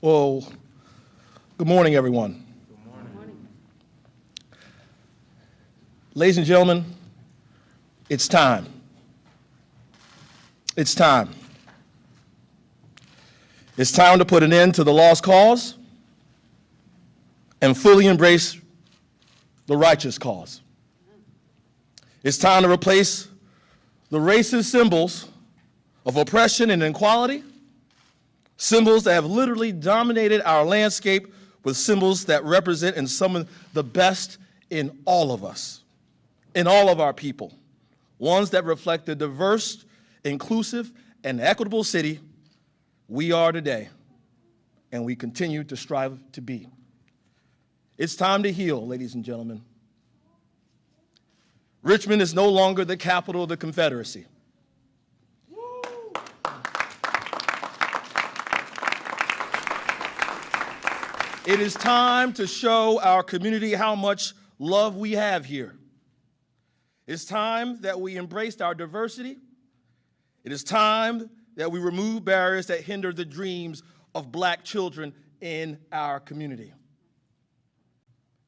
Well, good morning, everyone. Good morning. Ladies and gentlemen, it's time. It's time. It's time to put an end to the lost cause and fully embrace the righteous cause. It's time to replace the racist symbols of oppression and inequality, symbols that have literally dominated our landscape, with symbols that represent and summon the best in all of us, in all of our people, ones that reflect the diverse, inclusive, and equitable city we are today, and we continue to strive to be. It's time to heal, ladies and gentlemen. Richmond is no longer the capital of the Confederacy. It is time to show our community how much love we have here. It's time that we embraced our diversity. It is time that we remove barriers that hinder the dreams of Black children in our community.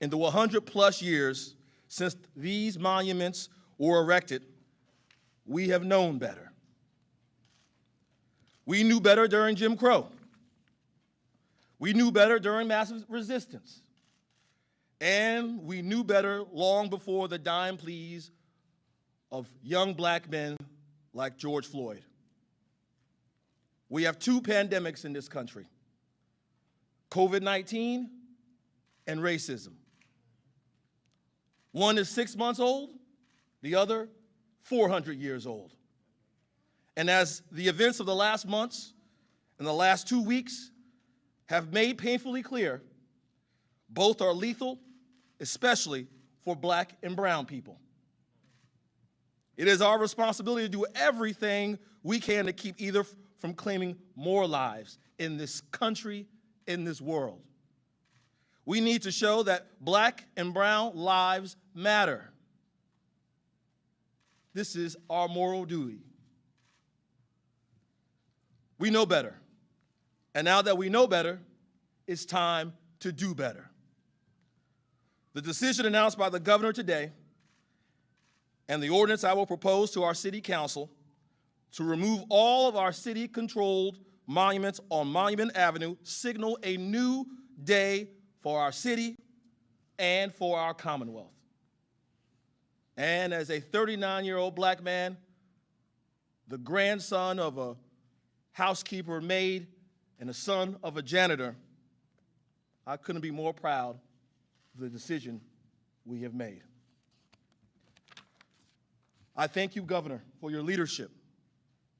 In the 100+ years since these monuments were erected, we have known better. We knew better during Jim Crow. We knew better during massive resistance. And we knew better long before the dying pleas of young Black men like George Floyd. We have two pandemics in this country: COVID-19 and racism. One is 6 months old, the other 400 years old. And as the events of the last months and the last 2 weeks have made painfully clear, both are lethal, especially for Black and brown people. It is our responsibility to do everything we can to keep either from claiming more lives in this country, in this world. We need to show that Black and brown lives matter. This is our moral duty. We know better. And now that we know better, it's time to do better. The decision announced by the governor today and the ordinance I will propose to our city council to remove all of our city-controlled monuments on Monument Avenue signal a new day for our city and for our Commonwealth. And as a 39-year-old Black man, the grandson of a housekeeper maid, and the son of a janitor, I couldn't be more proud of the decision we have made. I thank you, Governor, for your leadership.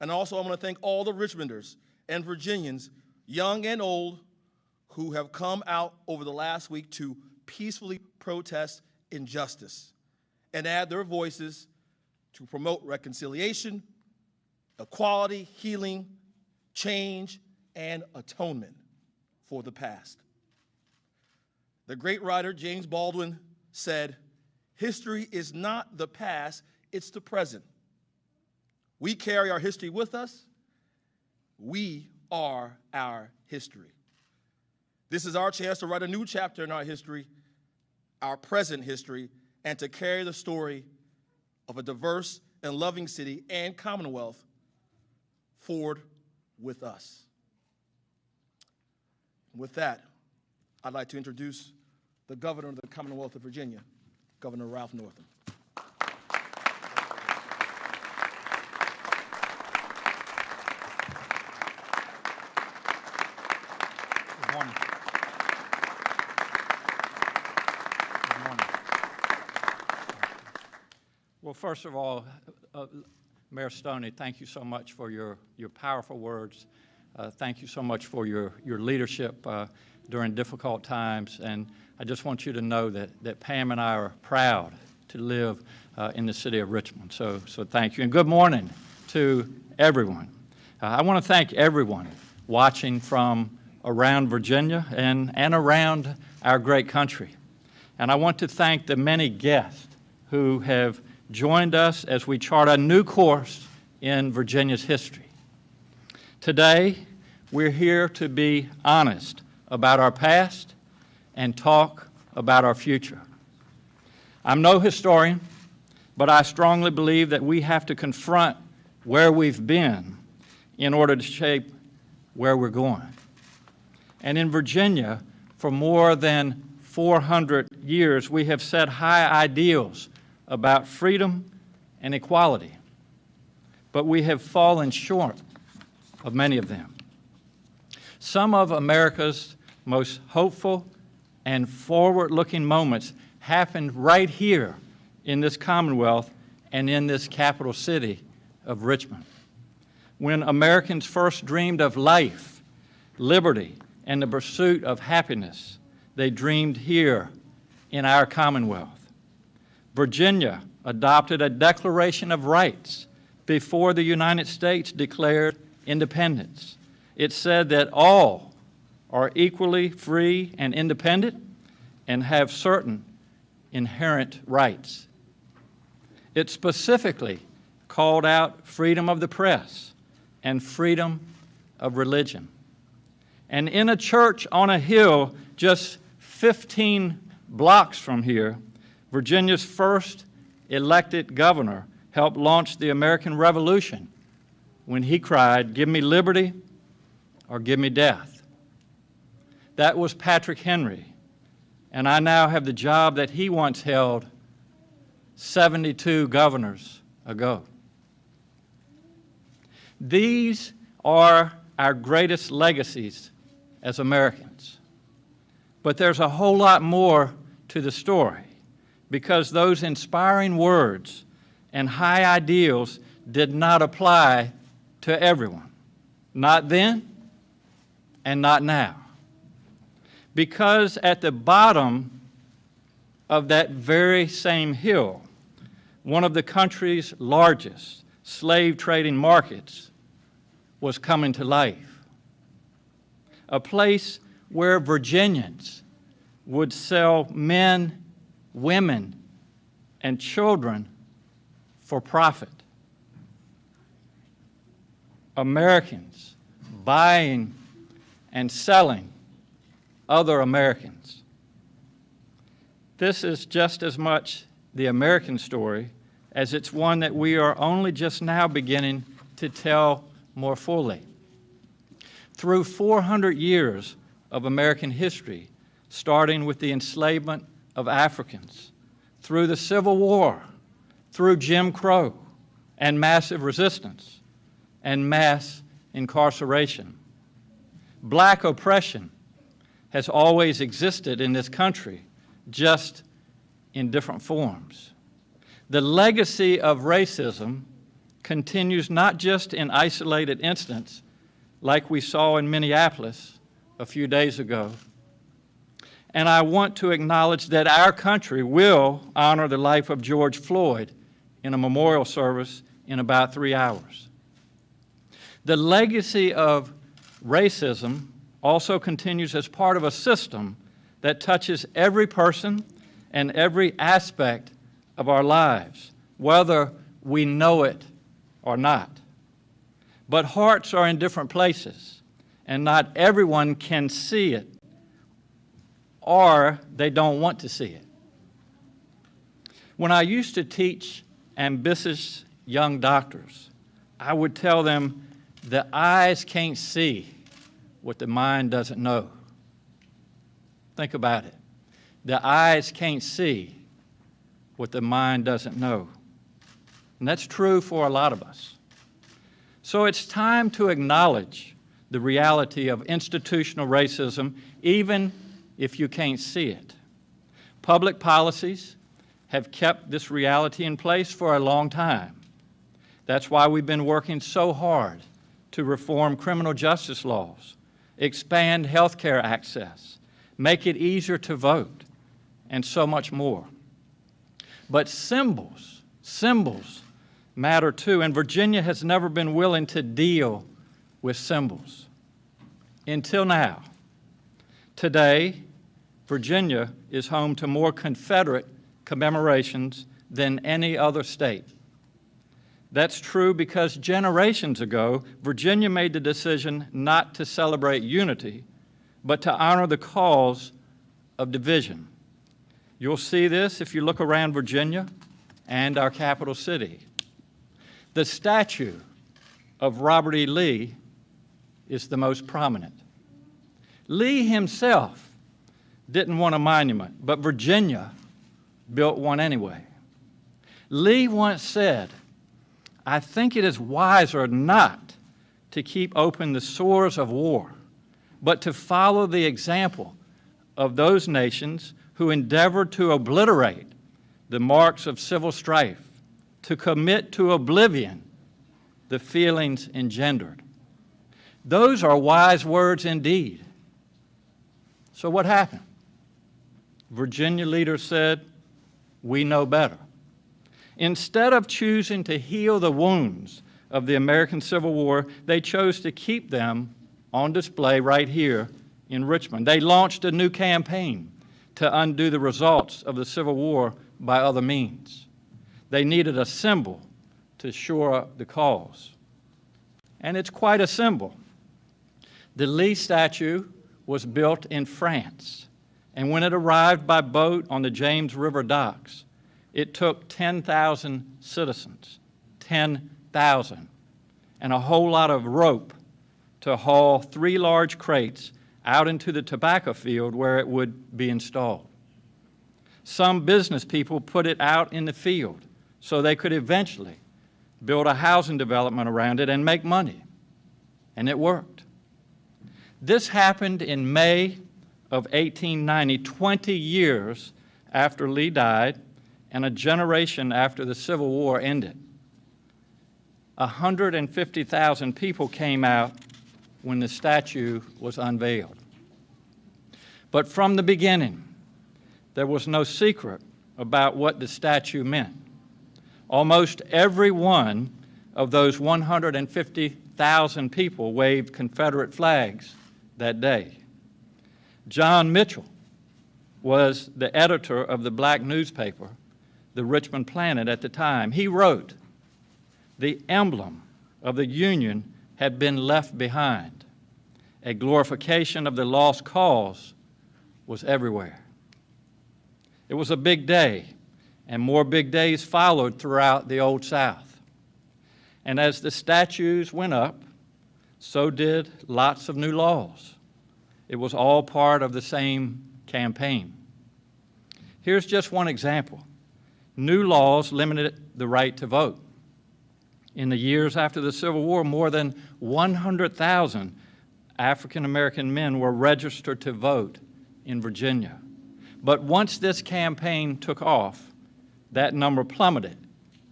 And also I want to thank all the Richmonders and Virginians, young and old, who have come out over the last week to peacefully protest injustice and add their voices to promote reconciliation, equality, healing, change, and atonement for the past. The great writer James Baldwin said, "History is not the past, it's the present." We carry our history with us. We are our history. This is our chance to write a new chapter in our history, our present history, and to carry the story of a diverse and loving city and Commonwealth forward with us. With that, I'd like to introduce the Governor of the Commonwealth of Virginia, Governor Ralph Northam. Good morning. Good morning. Well, first of all, Mayor Stoney, thank you so much for your powerful words. Thank you so much for your leadership during difficult times. And I just want you to know that Pam and I are proud to live in the city of Richmond. So thank you. And good morning to everyone. I want to thank everyone watching from around Virginia and around our great country. And I want to thank the many guests who have joined us as we chart a new course in Virginia's history. Today, we're here to be honest about our past and talk about our future. I'm no historian, but I strongly believe that we have to confront where we've been in order to shape where we're going. And in Virginia, for more than 400 years, we have set high ideals about freedom and equality, but we have fallen short of many of them. Some of America's most hopeful and forward-looking moments happened right here in this Commonwealth and in this capital city of Richmond. When Americans first dreamed of life, liberty, and the pursuit of happiness, they dreamed here in our Commonwealth. Virginia adopted a Declaration of Rights before the United States declared independence. It said that all are equally free and independent and have certain inherent rights. It specifically called out freedom of the press and freedom of religion. And in a church on a hill just 15 blocks from here, Virginia's first elected governor helped launch the American Revolution when he cried, "Give me liberty or give me death." That was Patrick Henry, and I now have the job that he once held 72 governors ago. These are our greatest legacies as Americans. But there's a whole lot more to the story, because those inspiring words and high ideals did not apply to everyone, not then and not now. Because at the bottom of that very same hill, one of the country's largest slave trading markets was coming to life. A place where Virginians would sell men, women, and children for profit. Americans buying and selling other Americans. This is just as much the American story as it's one that we are only just now beginning to tell more fully. Through 400 years of American history, starting with the enslavement of Africans, through the Civil War, through Jim Crow and massive resistance and mass incarceration, black oppression has always existed in this country, just in different forms. The legacy of racism continues not just in isolated incidents like we saw in Minneapolis a few days ago. And I want to acknowledge that our country will honor the life of George Floyd in a memorial service in about 3 hours. The legacy of racism also continues as part of a system that touches every person and every aspect of our lives, whether we know it or not. But hearts are in different places, and not everyone can see it, or they don't want to see it. When I used to teach ambitious young doctors, I would tell them the eyes can't see what the mind doesn't know. Think about it. The eyes can't see what the mind doesn't know. And that's true for a lot of us. So it's time to acknowledge the reality of institutional racism, even if you can't see it. Public policies have kept this reality in place for a long time. That's why we've been working so hard to reform criminal justice laws, expand health care access, make it easier to vote, and so much more. But symbols matter too, and Virginia has never been willing to deal with symbols. Until now. Today, Virginia is home to more Confederate commemorations than any other state. That's true because generations ago, Virginia made the decision not to celebrate unity, but to honor the cause of division. You'll see this if you look around Virginia and our capital city. The statue of Robert E. Lee is the most prominent. Lee himself didn't want a monument, but Virginia built one anyway. Lee once said, "I think it is wiser not to keep open the sores of war, but to follow the example of those nations who endeavored to obliterate the marks of civil strife, to commit to oblivion the feelings engendered." Those are wise words indeed. So what happened? Virginia leaders said, "We know better." Instead of choosing to heal the wounds of the American Civil War, they chose to keep them on display right here in Richmond. They launched a new campaign to undo the results of the Civil War by other means. They needed a symbol to shore up the cause. And it's quite a symbol. The Lee statue was built in France, and when it arrived by boat on the James River docks, it took 10,000 citizens, 10,000, and a whole lot of rope to haul 3 large crates out into the tobacco field where it would be installed. Some business people put it out in the field so they could eventually build a housing development around it and make money, and it worked. This happened in May of 1890, 20 years after Lee died and a generation after the Civil War ended. 150,000 people came out when the statue was unveiled. But from the beginning, there was no secret about what the statue meant. Almost every one of those 150,000 people waved Confederate flags that day. John Mitchell was the editor of the black newspaper, the Richmond Planet, at the time. He wrote, "The emblem of the Union had been left behind. A glorification of the lost cause was everywhere." It was a big day, and more big days followed throughout the Old South. And as the statues went up, so did lots of new laws. It was all part of the same campaign. Here's just one example. New laws limited the right to vote. In the years after the Civil War, more than 100,000 African American men were registered to vote in Virginia. But once this campaign took off, that number plummeted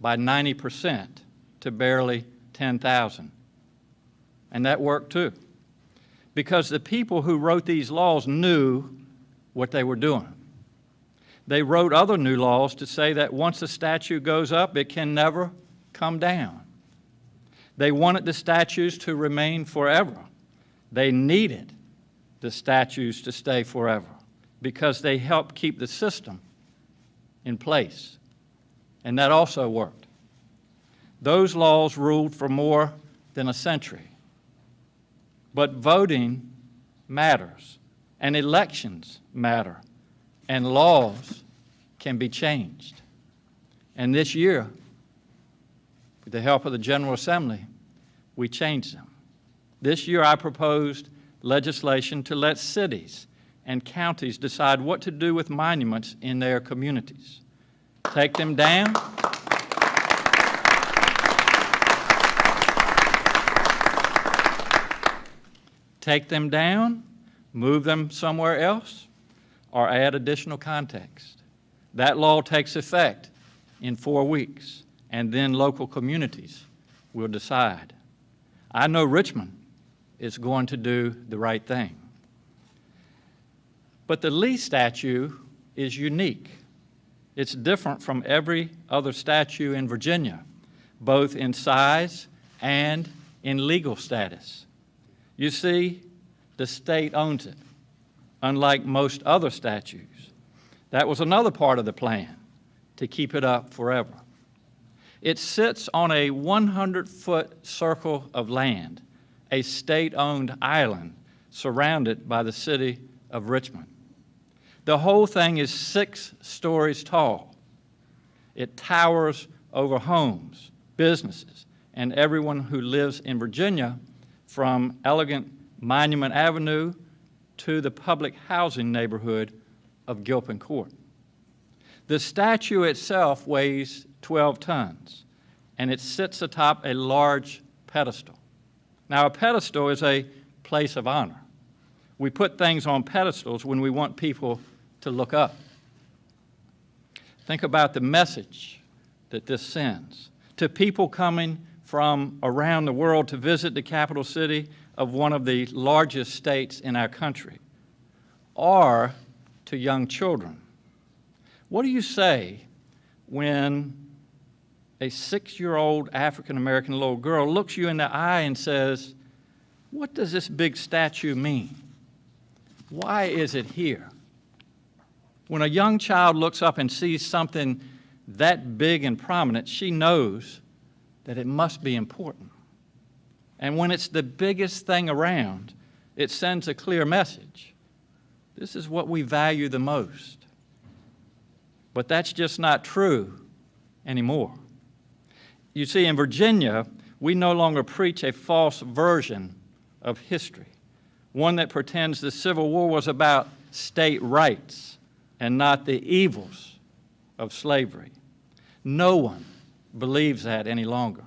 by 90% to barely 10,000. And that worked too, because the people who wrote these laws knew what they were doing. They wrote other new laws to say that once a statue goes up, it can never come down. They wanted the statues to remain forever. They needed the statues to stay forever because they helped keep the system in place. And that also worked. Those laws ruled for more than a century. But voting matters, and elections matter, and laws can be changed. And this year, with the help of the General Assembly, we changed them. This year I proposed legislation to let cities and counties decide what to do with monuments in their communities. Take them down, move them somewhere else, or add additional context. That law takes effect in 4 weeks, and then local communities will decide. I know Richmond is going to do the right thing. But the Lee statue is unique. It's different from every other statue in Virginia, both in size and in legal status. You see, the state owns it, unlike most other statues. That was another part of the plan, to keep it up forever. It sits on a 100-foot circle of land, a state-owned island surrounded by the city of Richmond. The whole thing is 6 stories tall. It towers over homes, businesses, and everyone who lives in Virginia, from elegant Monument Avenue to the public housing neighborhood of Gilpin Court. The statue itself weighs 12 tons, and it sits atop a large pedestal. Now, a pedestal is a place of honor. We put things on pedestals when we want people to look up. Think about the message that this sends to people coming from around the world to visit the capital city of one of the largest states in our country, or to young children. What do you say when a 6-year-old African-American little girl looks you in the eye and says, "What does this big statue mean? Why is it here?" When a young child looks up and sees something that big and prominent, she knows that it must be important. And when it's the biggest thing around, it sends a clear message. This is what we value the most. But that's just not true anymore. You see, in Virginia, we no longer preach a false version of history, one that pretends the Civil War was about state rights and not the evils of slavery. No one believes that any longer.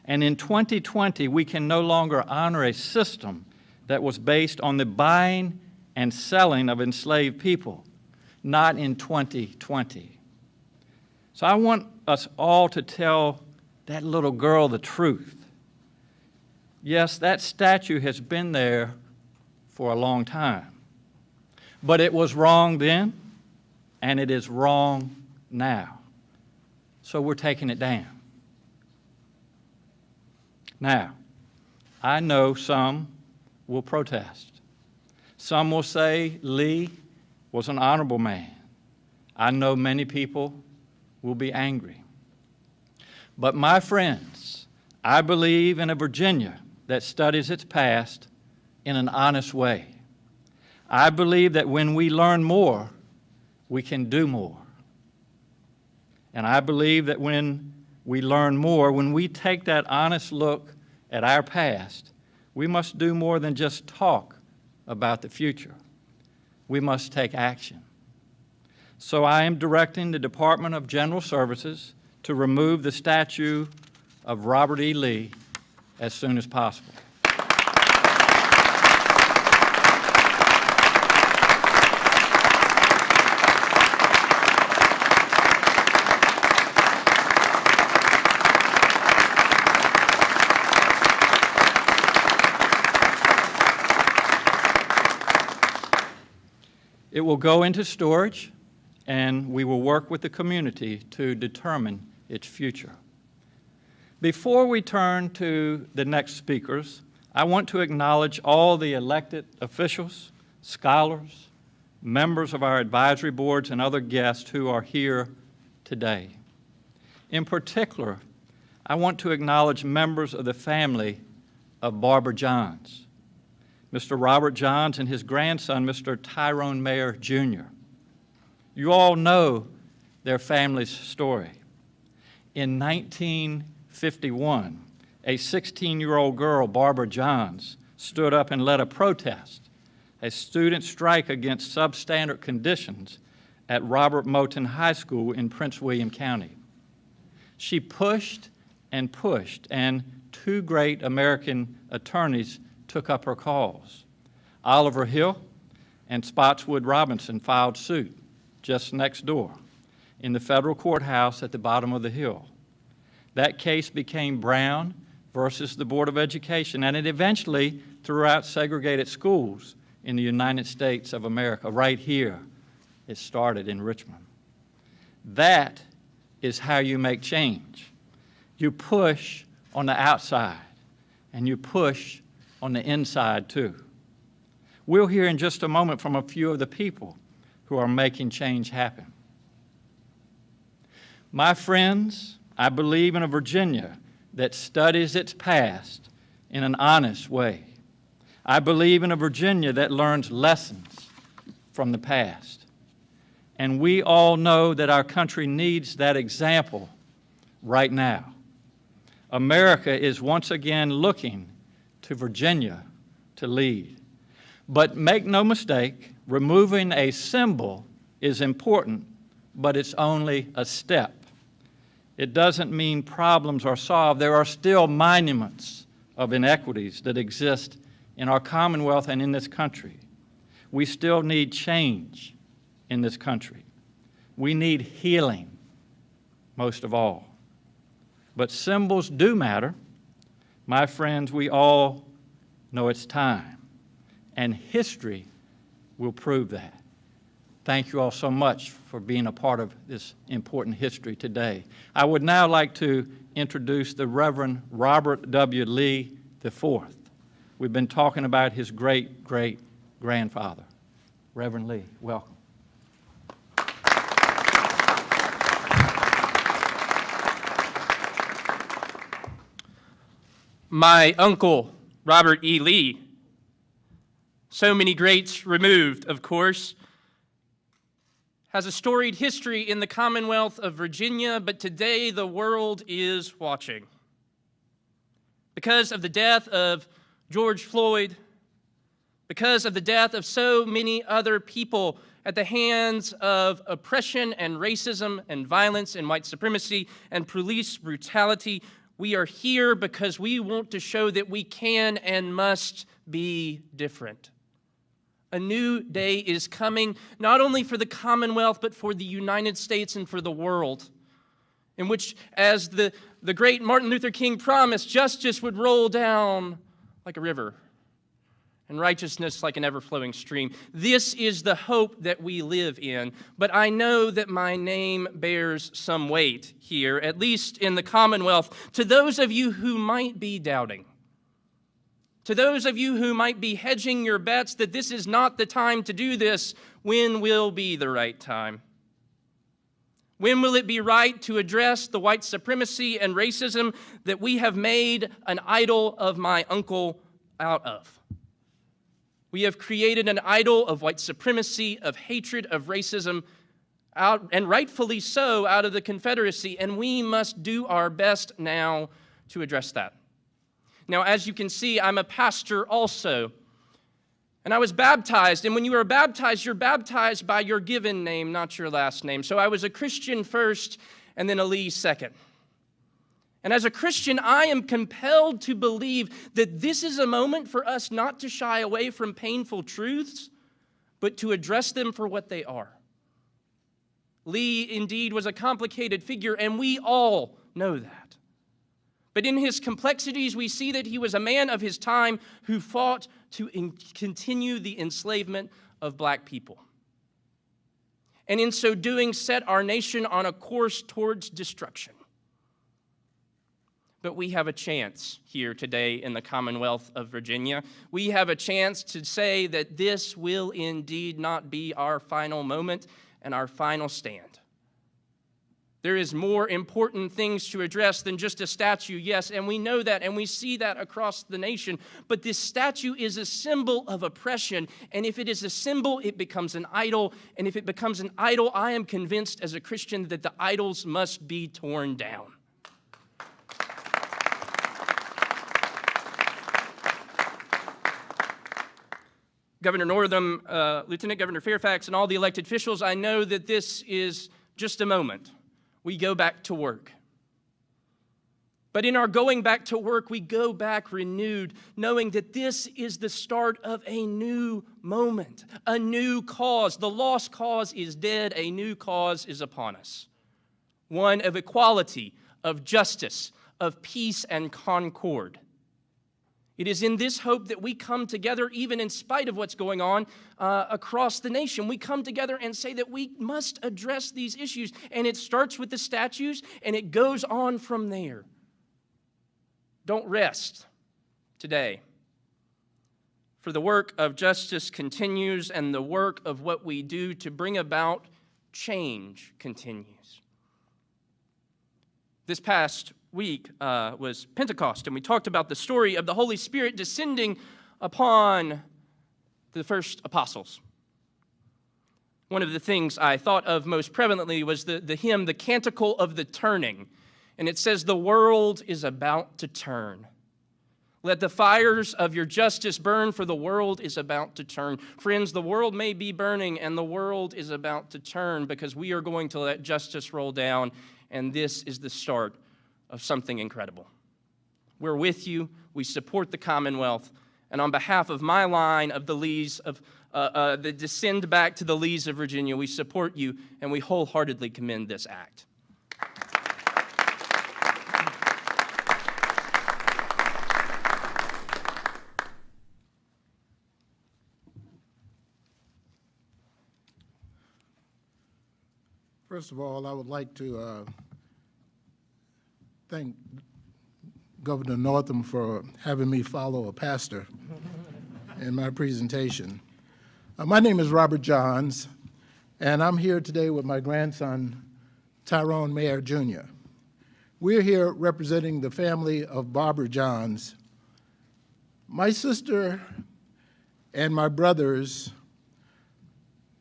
And in 2020, we can no longer honor a system that was based on the buying and selling of enslaved people, not in 2020. So I want us all to tell that little girl the truth. Yes, that statue has been there for a long time, but it was wrong then, and it is wrong now. So we're taking it down. Now, I know some will protest. Some will say Lee was an honorable man. I know many people will be angry. But my friends, I believe in a Virginia that studies its past in an honest way. I believe that when we learn more, we can do more. And I believe that when we learn more, when we take that honest look at our past, we must do more than just talk about the future. We must take action. So I am directing the Department of General Services to remove the statue of Robert E. Lee as soon as possible. It will go into storage, and we will work with the community to determine its future. Before we turn to the next speakers, I want to acknowledge all the elected officials, scholars, members of our advisory boards, and other guests who are here today. In particular, I want to acknowledge members of the family of Barbara Johns, Mr. Robert Johns and his grandson, Mr. Tyrone Mayer, Jr. You all know their family's story. In 1951, a 16-year-old girl, Barbara Johns, stood up and led a protest, a student strike against substandard conditions at Robert Moton High School in Prince William County. She pushed, and 2 great American attorneys took up her cause. Oliver Hill and Spotswood Robinson filed suit just next door in the federal courthouse at the bottom of the hill. That case became Brown versus the Board of Education, and it eventually threw out segregated schools in the United States of America. Right here, it started in Richmond. That is how you make change. You push on the outside, and you push on the inside too. We'll hear in just a moment from a few of the people who are making change happen. My friends, I believe in a Virginia that studies its past in an honest way. I believe in a Virginia that learns lessons from the past. And we all know that our country needs that example right now. America is once again looking to Virginia to lead. But make no mistake, removing a symbol is important, but it's only a step. It doesn't mean problems are solved. There are still monuments of inequities that exist in our Commonwealth and in this country. We still need change in this country. We need healing, most of all. But symbols do matter. My friends, we all know it's time, and history will prove that. Thank you all so much for being a part of this important history today. I would now like to introduce the Reverend Robert W. Lee IV. We've been talking about his great-great-grandfather. Reverend Lee, welcome. My uncle, Robert E. Lee, so many greats removed, of course, has a storied history in the Commonwealth of Virginia, but today the world is watching. Because of the death of George Floyd, because of the death of so many other people at the hands of oppression and racism and violence and white supremacy and police brutality, we are here because we want to show that we can and must be different. A new day is coming, not only for the Commonwealth, but for the United States and for the world, in which, as the great Martin Luther King promised, justice would roll down like a river and righteousness like an ever-flowing stream. This is the hope that we live in, but I know that my name bears some weight here, at least in the Commonwealth, to those of you who might be doubting. To those of you who might be hedging your bets that this is not the time to do this, when will be the right time? When will it be right to address the white supremacy and racism that we have made an idol of my uncle out of? We have created an idol of white supremacy, of hatred, of racism, and rightfully so, out of the Confederacy, and we must do our best now to address that. Now, as you can see, I'm a pastor also, and I was baptized, and when you are baptized, you're baptized by your given name, not your last name. So I was a Christian first, and then a Lee second. And as a Christian, I am compelled to believe that this is a moment for us not to shy away from painful truths, but to address them for what they are. Lee, indeed, was a complicated figure, and we all know that. But in his complexities, we see that he was a man of his time who fought to continue the enslavement of black people. And in so doing, set our nation on a course towards destruction. But we have a chance here today in the Commonwealth of Virginia. We have a chance to say that this will indeed not be our final moment and our final stand. There is more important things to address than just a statue, yes, and we know that, and we see that across the nation. But this statue is a symbol of oppression, and if it is a symbol, it becomes an idol. And if it becomes an idol, I am convinced as a Christian that the idols must be torn down. Governor Northam, Lieutenant Governor Fairfax, and all the elected officials, I know that this is just a moment. We go back to work. But in our going back to work, we go back renewed, knowing that this is the start of a new moment, a new cause. The lost cause is dead, a new cause is upon us. One of equality, of justice, of peace and concord. It is in this hope that we come together, even in spite of what's going on across the nation. We come together and say that we must address these issues. And it starts with the statues, and it goes on from there. Don't rest today. For the work of justice continues, and the work of what we do to bring about change continues. This past week was Pentecost, and we talked about the story of the Holy Spirit descending upon the first apostles. One of the things I thought of most prevalently was the hymn, the Canticle of the Turning. And it says, the world is about to turn. Let the fires of your justice burn, for the world is about to turn. Friends, the world may be burning, and the world is about to turn because we are going to let justice roll down, and this is the start of something incredible. We're with you. We support the Commonwealth. And on behalf of my line of the Lees, that descend back to the Lees of Virginia, we support you, and we wholeheartedly commend this act. First of all, I would like to thank Governor Northam for having me follow a pastor in my presentation. My name is Robert Johns, and I'm here today with my grandson, Tyrone Mayer, Jr. We're here representing the family of Barbara Johns. My sister and my brothers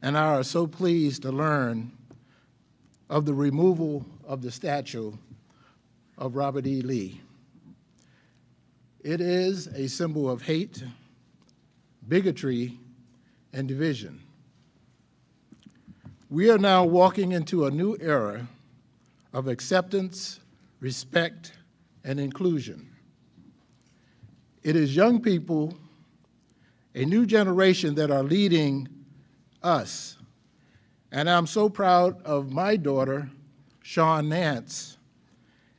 and I are so pleased to learn of the removal of the statue of Robert E. Lee. It is a symbol of hate, bigotry, and division. We are now walking into a new era of acceptance, respect, and inclusion. It is young people, a new generation that are leading us. And I'm so proud of my daughter, Shawn Nance,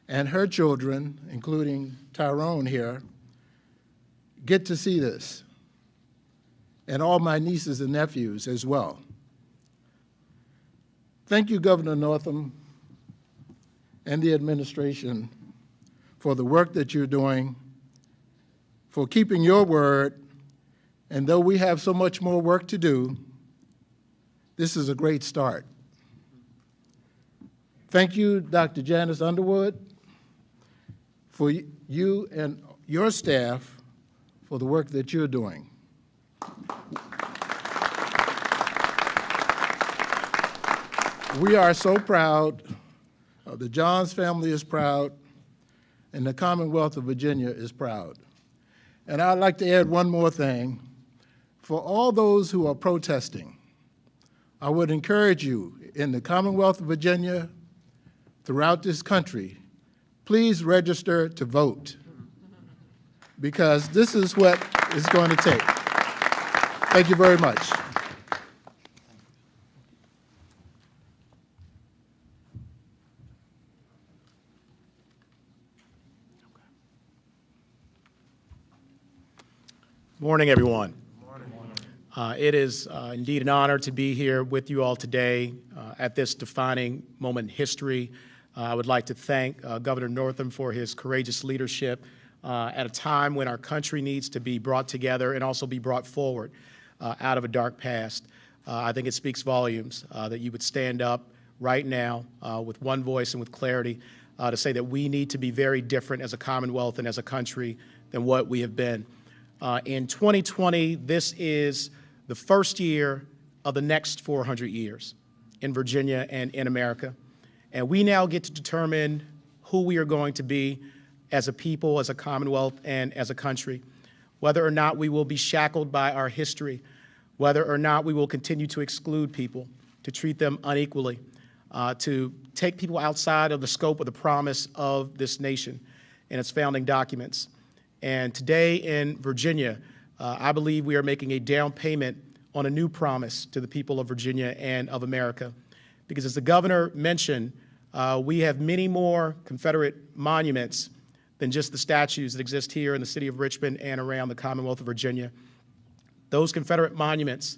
and her children, including Tyrone here, get to see this, and all my nieces and nephews as well. Thank you, Governor Northam and the administration for the work that you're doing, for keeping your word, and though we have so much more work to do, this is a great start. Thank you, Dr. Janice Underwood, for you and your staff for the work that you're doing. We are so proud, the Johns family is proud, and the Commonwealth of Virginia is proud. And I'd like to add one more thing. For all those who are protesting, I would encourage you in the Commonwealth of Virginia, throughout this country, please register to vote, because this is what it's going to take. Thank you very much. Morning, everyone. It is indeed an honor to be here with you all today at this defining moment in history. I would like to thank Governor Northam for his courageous leadership at a time when our country needs to be brought together and also be brought forward out of a dark past. I think it speaks volumes that you would stand up right now with one voice and with clarity to say that we need to be very different as a Commonwealth and as a country than what we have been. In 2020, this is the first year of the next 400 years in Virginia and in America. And we now get to determine who we are going to be as a people, as a Commonwealth, and as a country, whether or not we will be shackled by our history, whether or not we will continue to exclude people, to treat them unequally, to take people outside of the scope of the promise of this nation and its founding documents. And today in Virginia, I believe we are making a down payment on a new promise to the people of Virginia and of America. Because as the governor mentioned, we have many more Confederate monuments than just the statues that exist here in the city of Richmond and around the Commonwealth of Virginia. Those Confederate monuments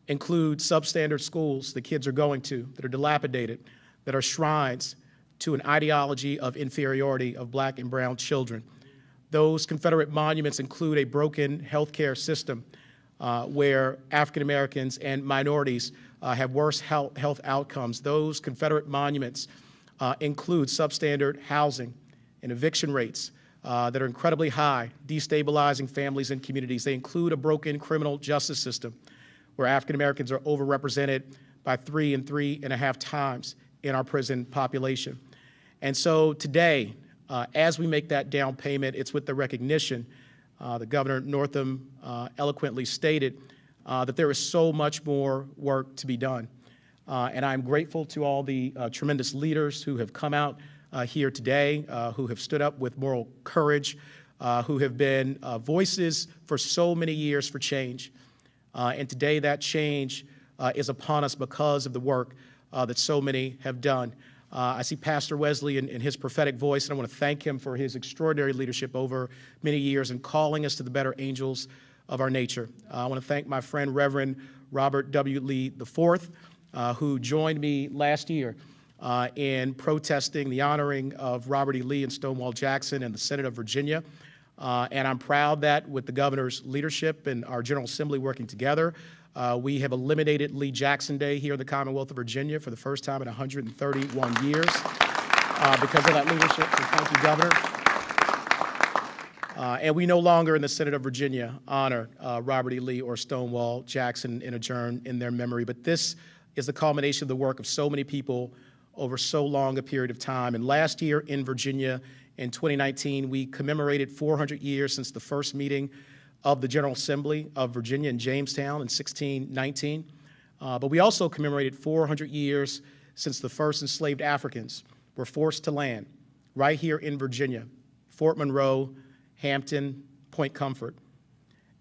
include substandard schools that kids are going to that are dilapidated, that are shrines to an ideology of inferiority of black and brown children. Those Confederate monuments include a broken healthcare system where African Americans and minorities have worse health outcomes. Those Confederate monuments include substandard housing and eviction rates that are incredibly high, destabilizing families and communities. They include a broken criminal justice system where African Americans are overrepresented by 3 and 3.5 times in our prison population. And so today, as we make that down payment, it's with the recognition that Governor Northam eloquently stated that there is so much more work to be done. And I'm grateful to all the tremendous leaders who have come out here today, who have stood up with moral courage, who have been voices for so many years for change. And today that change is upon us because of the work that so many have done. I see Pastor Wesley in his prophetic voice, and I want to thank him for his extraordinary leadership over many years and calling us to the better angels of our nature. I want to thank my friend Reverend Robert W. Lee IV, who joined me last year in protesting the honoring of Robert E. Lee and Stonewall Jackson in the Senate of Virginia. And I'm proud that with the governor's leadership and our General Assembly working together, we have eliminated Lee Jackson Day here in the Commonwealth of Virginia for the first time in 131 years because of that leadership. So thank you, Governor. And we no longer in the Senate of Virginia honor Robert E. Lee or Stonewall Jackson and adjourn in their memory. But this is the culmination of the work of so many people over so long a period of time. And last year in Virginia, in 2019, we commemorated 400 years since the first meeting of the General Assembly of Virginia in Jamestown in 1619. But we also commemorated 400 years since the first enslaved Africans were forced to land right here in Virginia, Fort Monroe, Hampton, Point Comfort.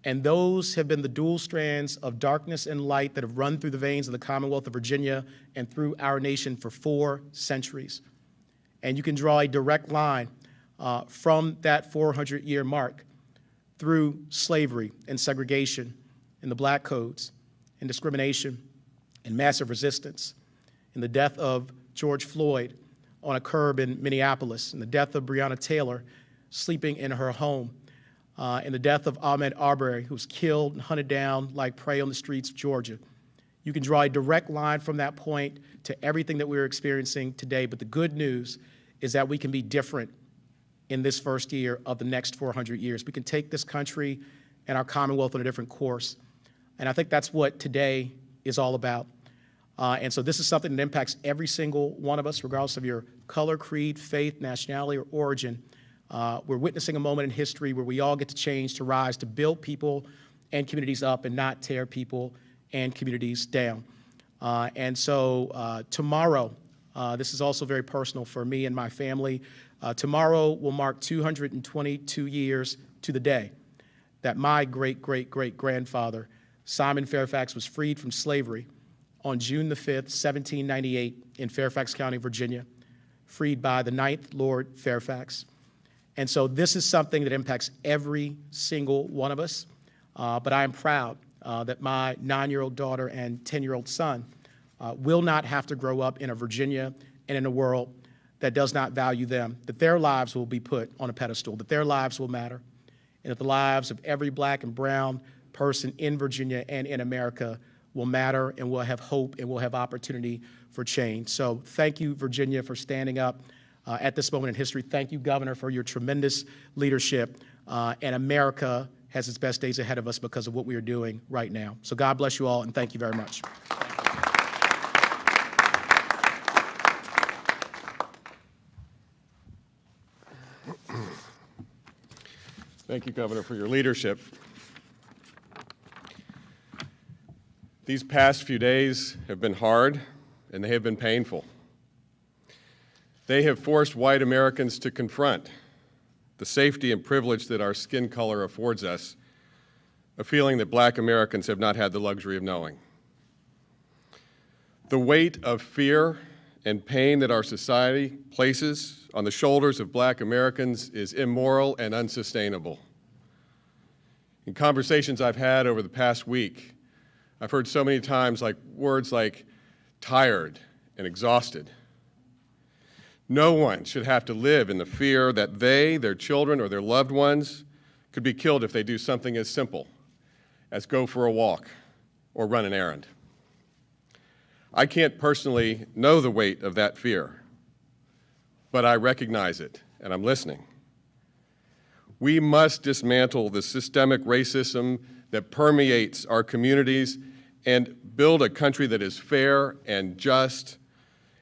And those have been the dual strands of darkness and light that have run through the veins of the Commonwealth of Virginia and through our nation for 4 centuries. And you can draw a direct line from that 400-year mark through slavery and segregation and the black codes and discrimination and massive resistance and the death of George Floyd on a curb in Minneapolis and the death of Breonna Taylor sleeping in her home and the death of Ahmaud Arbery, who was killed and hunted down like prey on the streets of Georgia. You can draw a direct line from that point to everything that we're experiencing today, but the good news is that we can be different in this first year of the next 400 years. We can take this country and our Commonwealth on a different course, and I think that's what today is all about. And so this is something that impacts every single one of us, regardless of your color, creed, faith, nationality, or origin. We're witnessing a moment in history where we all get to change, to rise, to build people and communities up and not tear people and communities down. And so tomorrow, this is also very personal for me and my family. Tomorrow will mark 222 years to the day that my great-great-great-grandfather, Simon Fairfax, was freed from slavery on June the 5th, 1798 in Fairfax County, Virginia, freed by the 9th Lord Fairfax. And so this is something that impacts every single one of us. But I am proud that my 9-year-old daughter and 10-year-old son will not have to grow up in a Virginia and in a world that does not value them, that their lives will be put on a pedestal, that their lives will matter, and that the lives of every black and brown person in Virginia and in America will matter and will have hope and will have opportunity for change. So thank you, Virginia, for standing up at this moment in history. Thank you, Governor, for your tremendous leadership. And America has its best days ahead of us because of what we are doing right now. So God bless you all, and thank you very much. Thank you, Governor, for your leadership. These past few days have been hard, and they have been painful. They have forced white Americans to confront the safety and privilege that our skin color affords us, a feeling that black Americans have not had the luxury of knowing. The weight of fear and pain that our society places on the shoulders of black Americans is immoral and unsustainable. In conversations I've had over the past week, I've heard so many times words like tired and exhausted. No one should have to live in the fear that they, their children, or their loved ones could be killed if they do something as simple as go for a walk or run an errand. I can't personally know the weight of that fear, but I recognize it, and I'm listening. We must dismantle the systemic racism that permeates our communities and build a country that is fair and just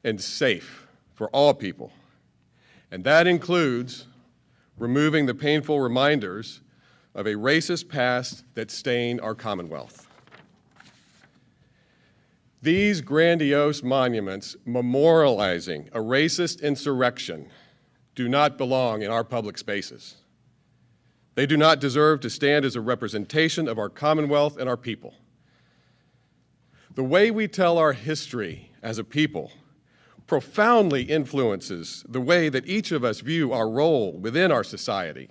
and safe for all people. And that includes removing the painful reminders of a racist past that stain our Commonwealth. These grandiose monuments memorializing a racist insurrection do not belong in our public spaces. They do not deserve to stand as a representation of our Commonwealth and our people. The way we tell our history as a people profoundly influences the way that each of us view our role within our society.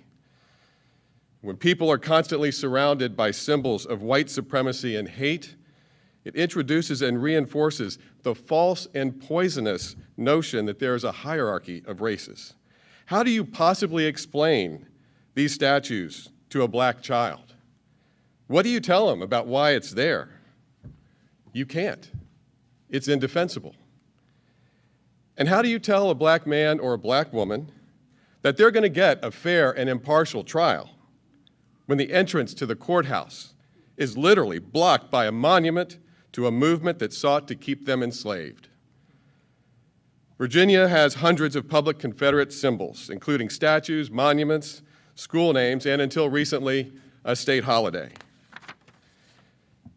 When people are constantly surrounded by symbols of white supremacy and hate, it introduces and reinforces the false and poisonous notion that there is a hierarchy of races. How do you possibly explain these statues to a black child? What do you tell them about why it's there? You can't. It's indefensible. And how do you tell a black man or a black woman that they're going to get a fair and impartial trial when the entrance to the courthouse is literally blocked by a monument to a movement that sought to keep them enslaved? Virginia has hundreds of public Confederate symbols, including statues, monuments, school names, and until recently, a state holiday.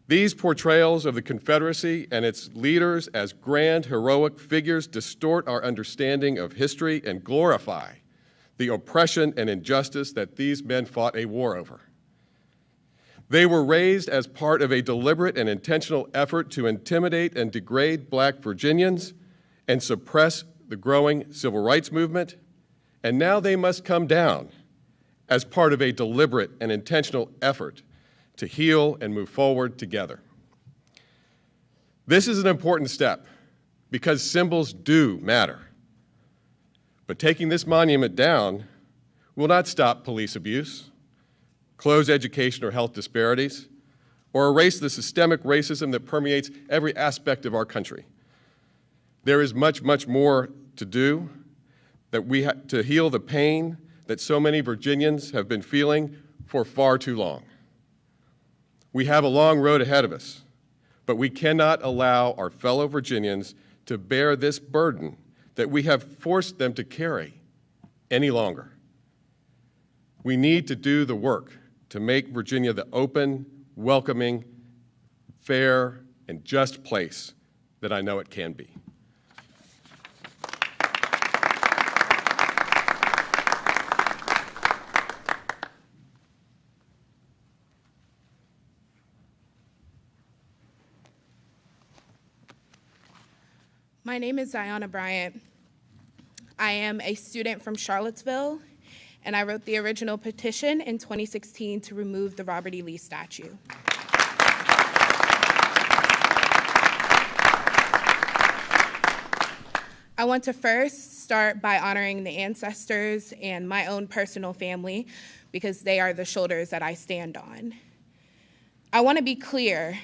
These portrayals of the Confederacy and its leaders as grand, heroic figures distort our understanding of history and glorify the oppression and injustice that these men fought a war over. They were raised as part of a deliberate and intentional effort to intimidate and degrade black Virginians and suppress the growing civil rights movement, and now they must come down as part of a deliberate and intentional effort to heal and move forward together. This is an important step because symbols do matter. But taking this monument down will not stop police abuse, close education or health disparities, or erase the systemic racism that permeates every aspect of our country. There is much, much more to do to heal the pain that so many Virginians have been feeling for far too long. We have a long road ahead of us, but we cannot allow our fellow Virginians to bear this burden that we have forced them to carry any longer. We need to do the work to make Virginia the open, welcoming, fair, and just place that I know it can be. My name is Ziona Bryant. I am a student from Charlottesville, and I wrote the original petition in 2016 to remove the Robert E. Lee statue. I want to first start by honoring the ancestors and my own personal family because they are the shoulders that I stand on. I want to be clear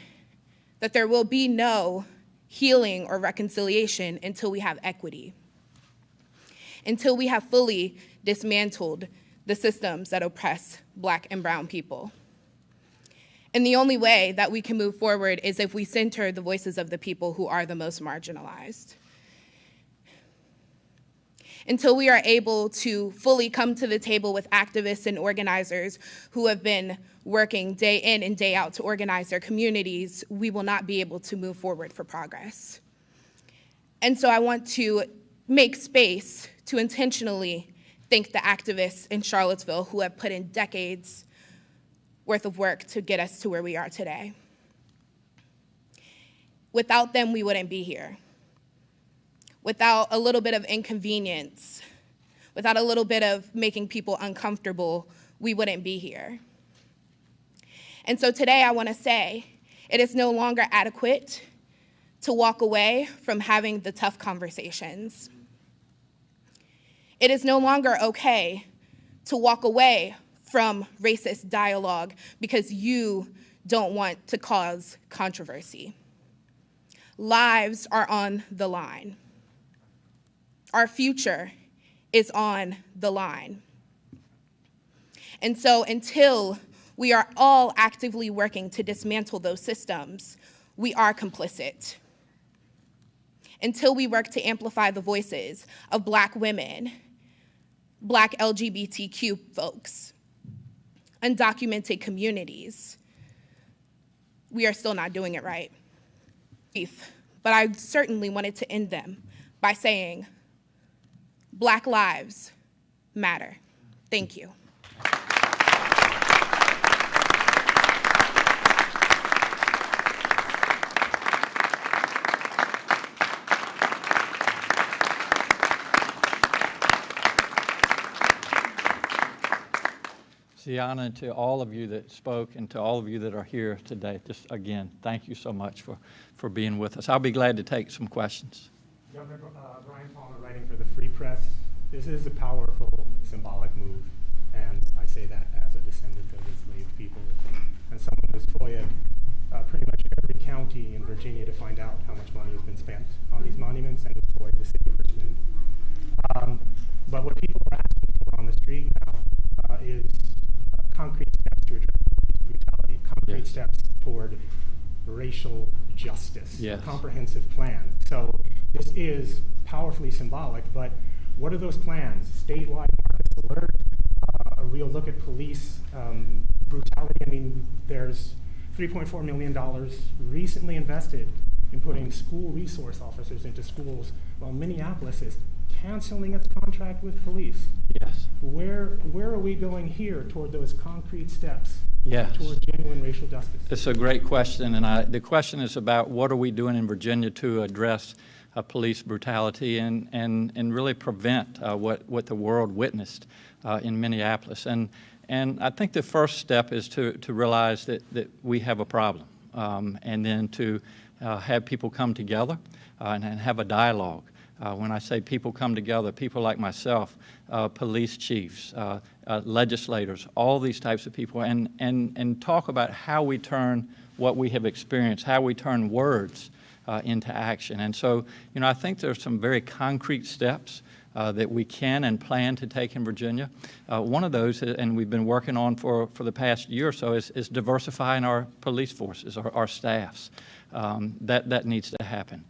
that there will be no healing or reconciliation until we have equity, until we have fully dismantled the systems that oppress Black and brown people. And the only way that we can move forward is if we center the voices of the people who are the most marginalized. Until we are able to fully come to the table with activists and organizers who have been working day in and day out to organize their communities, we will not be able to move forward for progress. And so I want to make space to intentionally thank the activists in Charlottesville who have put in decades worth of work to get us to where we are today. Without them, we wouldn't be here. Without a little bit of inconvenience, without a little bit of making people uncomfortable, we wouldn't be here. And so today I want to say it is no longer adequate to walk away from having the tough conversations. It is no longer okay to walk away from racist dialogue because you don't want to cause controversy. Lives are on the line. Our future is on the line. And so until we are all actively working to dismantle those systems, we are complicit. Until we work to amplify the voices of Black women, Black LGBTQ folks, undocumented communities, we are still not doing it right. But I certainly wanted to end them by saying, Black lives matter. Thank you. Sienna, to all of you that spoke and to all of you that are here today, just again, thank you so much for being with us. I'll be glad to take some questions. Governor Brian Palmer, writing for the Free Press. This is a powerful, symbolic move, and I say that as a descendant of enslaved people and someone who's FOIA'd pretty much every county in Virginia to find out how much money has been spent on these monuments, and who's FOIA'd the city of Richmond. But what people are asking for on the street now is concrete steps to address police brutality, concrete steps toward racial justice, a comprehensive plan. So this is powerfully symbolic, but what are those plans? Statewide Marcus Alert, a real look at police brutality. I mean, there's $3.4 million recently invested in putting school resource officers into schools, while Minneapolis is canceling its contract with police. Yes. Where are we going here toward those concrete steps Yes. toward genuine racial justice? It's a great question, and the question is about what are we doing in Virginia to address police brutality and really prevent what the world witnessed in Minneapolis. And I think the first step is to realize that we have a problem, and then to have people come together and have a dialogue. When I say people come together, people like myself, police chiefs, legislators, all these types of people, and talk about how we turn what we have experienced, how we turn words into action. And so, you know, I think there's some very concrete steps that we can and plan to take in Virginia. One of those, and we've been working on for the past year or so, is diversifying our police forces, our staffs. That needs to happen.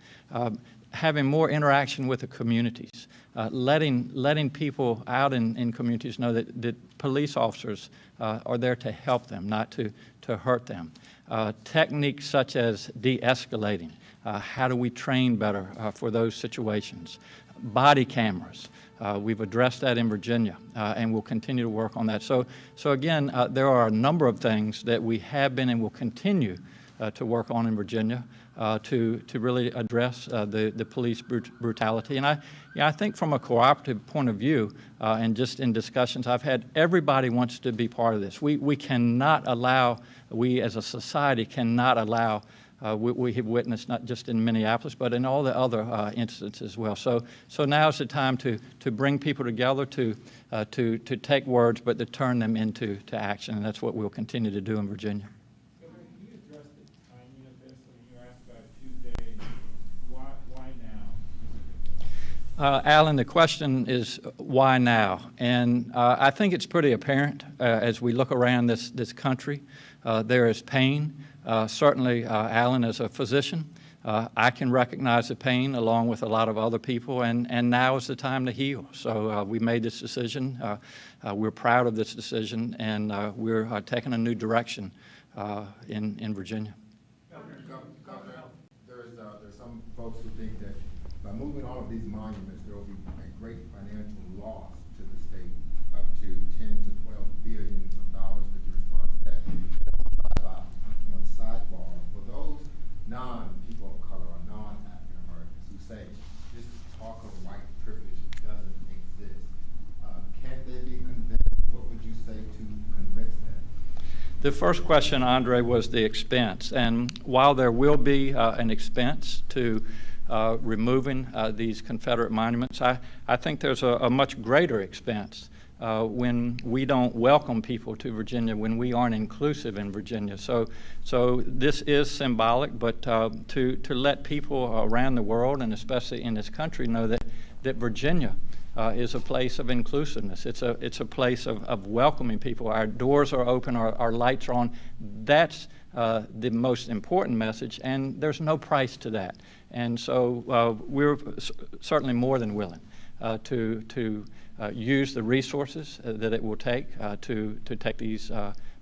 Having more interaction with the communities, letting people out in communities know that police officers are there to help them, not to hurt them. Techniques such as de-escalating, how do we train better for those situations? Body cameras, we've addressed that in Virginia, and we'll continue to work on that. So again, there are a number of things that we have been and will continue to work on in Virginia to really address the police brutality. And I think from a cooperative point of view, and just in discussions I've had, everybody wants to be part of this. We cannot allow, we as a society cannot allow we have witnessed not just in Minneapolis, but in all the other instances as well. So now is the time to bring people together, to take words, but to turn them into action, and that's what we'll continue to do in Virginia. Alan, the question is why now? And I think it's pretty apparent as we look around this country. There is pain. Certainly, Alan, as a physician, I can recognize the pain along with a lot of other people, and now is the time to heal. So we made this decision. We're proud of this decision, and we're taking a new direction in Virginia. Governor, there's some folks who think that by moving all of these monuments, there will be a great financial loss to the state, up to 10 to 12 billions of dollars. Could you respond to that? On sidebar, for those non-people of color or non-African Americans who say this talk of white privilege doesn't exist, can't they be convinced? What would you say to convince them? The first question, Andre, was the expense. And while there will be an expense to removing these Confederate monuments, I think there's a much greater expense when we don't welcome people to Virginia, when we aren't inclusive in Virginia. So this is symbolic, but to let people around the world, and especially in this country, know that Virginia is a place of inclusiveness. It's a place of welcoming people. Our doors are open, our lights are on. That's the most important message, and there's no price to that. And so we're certainly more than willing to use the resources that it will take to take these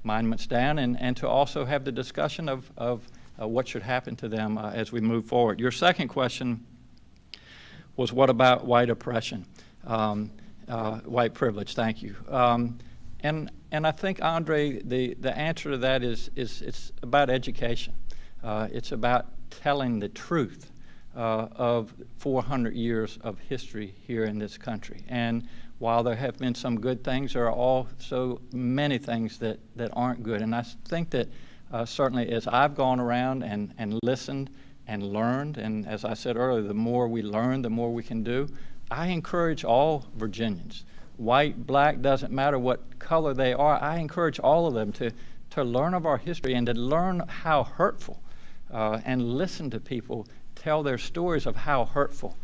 monuments down, and to also have the discussion of what should happen to them as we move forward. Your second question was, what about white oppression? White privilege, thank you. And I think, Andre, the answer to that is it's about education. It's about telling the truth of 400 years of history here in this country. And while there have been some good things, there are also many things that aren't good. And I think that certainly as I've gone around and listened and learned, and as I said earlier, the more we learn, the more we can do, I encourage all Virginians, white, black, doesn't matter what color they are, I encourage all of them to learn of our history and to learn how hurtful and listen to people tell their stories of how hurtful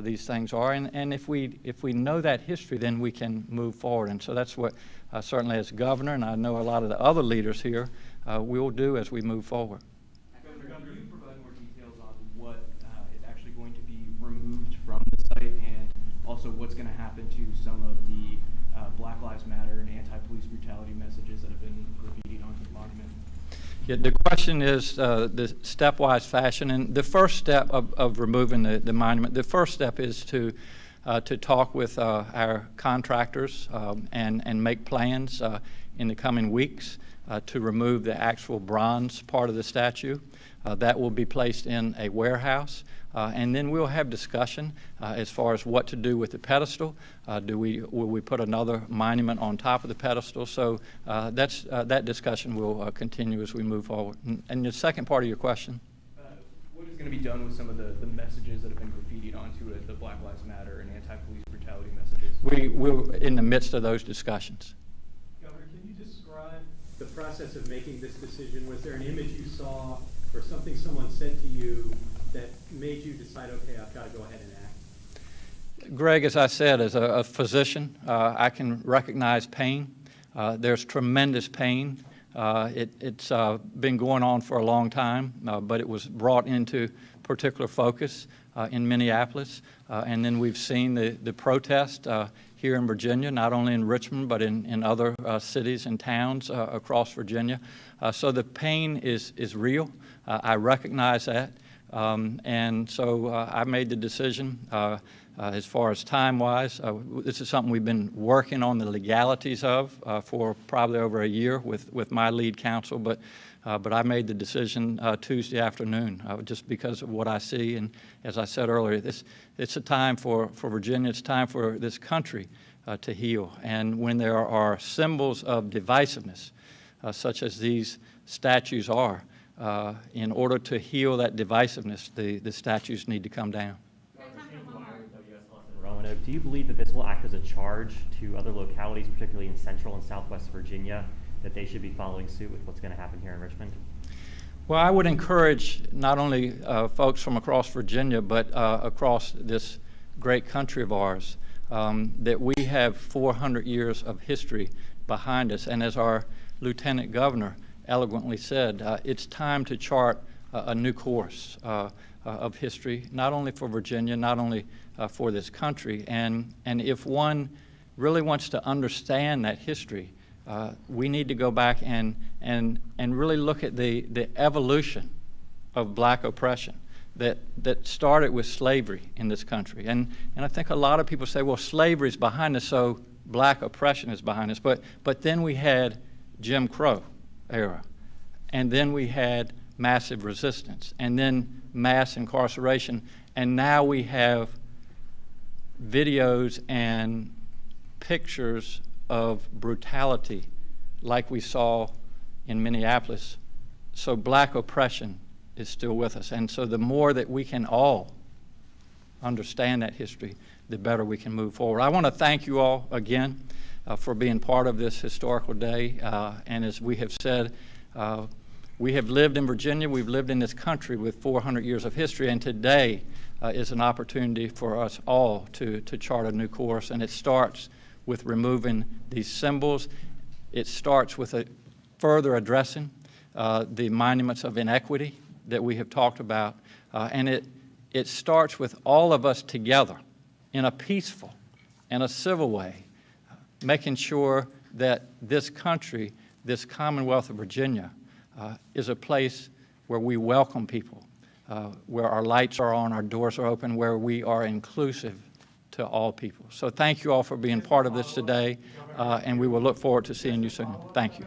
these things are. And if we know that history, then we can move forward. And so that's what certainly as governor, and I know a lot of the other leaders here, we'll do as we move forward. Governor, can you provide more details on what is actually going to be removed from the site, and also what's going to happen to some of the Black Lives Matter and anti-police brutality messages that have been graffitied onto the monument? Yeah, the question is the stepwise fashion, and the first step of removing the monument, the first step is to talk with our contractors and make plans in the coming weeks to remove the actual bronze part of the statue. That will be placed in a warehouse, and then we'll have discussion as far as what to do with the pedestal. Will we put another monument on top of the pedestal? So that discussion will continue as we move forward. And the second part of your question? What is going to be done with some of the messages that have been graffitied onto it, the Black Lives Matter and anti-police brutality messages? We're in the midst of those discussions. Governor, can you describe the process of making this decision? Was there an image you saw or something someone said to you that made you decide, okay, I've got to go ahead and act? Greg, as I said, as a physician, I can recognize pain. There's tremendous pain. It's been going on for a long time, but it was brought into particular focus in Minneapolis. And then we've seen the protest here in Virginia, not only in Richmond, but in other cities and towns across Virginia. So the pain is real. I recognize that. And so I made the decision as far as time-wise. This is something we've been working on the legalities of for probably over a year with my lead counsel, but I made the decision Tuesday afternoon just because of what I see. And as I said earlier, it's a time for Virginia, it's time for this country to heal. And when there are symbols of divisiveness, such as these statues are, in order to heal that divisiveness, the statues need to come down. Do you believe that this will act as a charge to other localities, particularly in Central and Southwest Virginia, that they should be following suit with what's going to happen here in Richmond? Well, I would encourage not only folks from across Virginia, but across this great country of ours, that we have 400 years of history behind us. And as our Lieutenant Governor eloquently said, it's time to chart a new course of history, not only for Virginia, not only for this country. And if one really wants to understand that history, we need to go back and really look at the evolution of black oppression that started with slavery in this country. And I think a lot of people say, well, slavery is behind us, so black oppression is behind us. But then we had Jim Crow era, and then we had massive resistance, and then mass incarceration, and now we have videos and pictures of brutality like we saw in Minneapolis. So black oppression is still with us. And so the more that we can all understand that history, the better we can move forward. I want to thank you all again for being part of this historical day. And as we have said, We have lived in Virginia, we've lived in this country with 400 years of history, and today is an opportunity for us all to chart a new course, and it starts with removing these symbols. It starts with a further addressing the monuments of inequity that we have talked about, and it starts with all of us together in a peaceful and a civil way, making sure that this country, this Commonwealth of Virginia, is a place where we welcome people, where our lights are on, our doors are open, where we are inclusive to all people. So thank you all for being part of this today, and we will look forward to seeing you soon. Thank you.